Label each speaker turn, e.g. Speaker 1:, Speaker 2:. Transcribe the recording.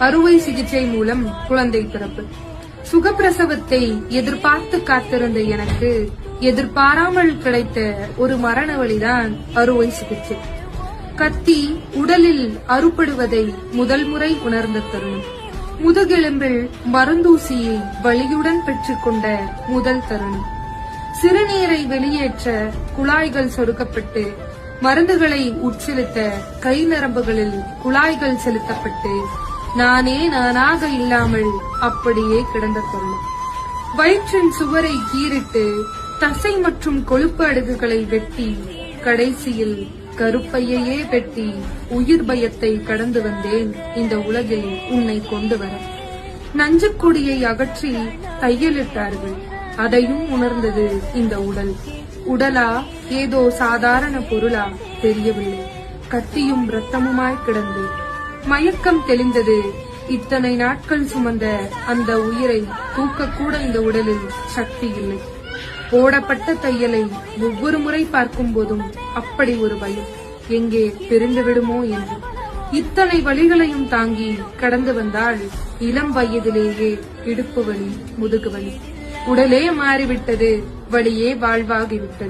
Speaker 1: அறுவை சிகிச்சை மூலம் குழந்தை பிறப்பு. சுகப்பிரசவத்தை எதிர்பார்த்து காத்திருந்த எனக்கு எதிர்பாராமல் கிடைத்த ஒரு மரண வழிதான் அறுவை சிகிச்சை. கத்தி உடலில் அறுபடுவதை முதல் முறை உணர்ந்த தருணம். முதுகெலும்பில் மருந்தூசியை வலியுடன் பெற்றுக்கொண்ட முதல் தருணம். சிறுநீரை வெளியேற்ற குழாய்கள் சொருக்கப்பட்டு மருந்துகளை உட்செலுத்த கை நரம்புகளில் குழாய்கள் செலுத்தப்பட்டு நானே நானாக இல்லாமல் அப்படியே கிடந்த தருணம். வயிற்றின் சுவரை கீறிட்டு தசை மற்றும் கொழுப்பு அடுக்குகளை வெட்டி கடைசியில் கருப்பையே வெட்டி உயிர் பயத்தை கடந்து வந்தேன் இந்த உலகில் உன்னை கொண்டு வர. நஞ்சுக்கொடியை அகற்றி தையலிட்டார்கள். அதையும் உணர்ந்தது இந்த உடல். உடலா ஏதோ சாதாரண பொருளா தெரியவில்லை. கத்தியும் ரத்தமுமாய் கிடந்து மயக்கம் தெளிந்தது. இத்தனை நாட்கள் சுமந்த அந்த உயிரை தூக்கக்கூட இந்த உடலில் சக்தி இல்லை. போடப்பட்ட தையலை ஒவ்வொரு முறை பார்க்கும் போதும் அப்படி ஒரு பயம், எங்கே பிரிந்து விடுமோ என்று. இத்தனை வலிகளையும் தாங்கி கடந்து வந்தால் இளம் வயதிலேயே இடுப்பு வலி, முதுகு வலி. உடலே மாறிவிட்டது, வலியே வாழ்வாகிவிட்டது.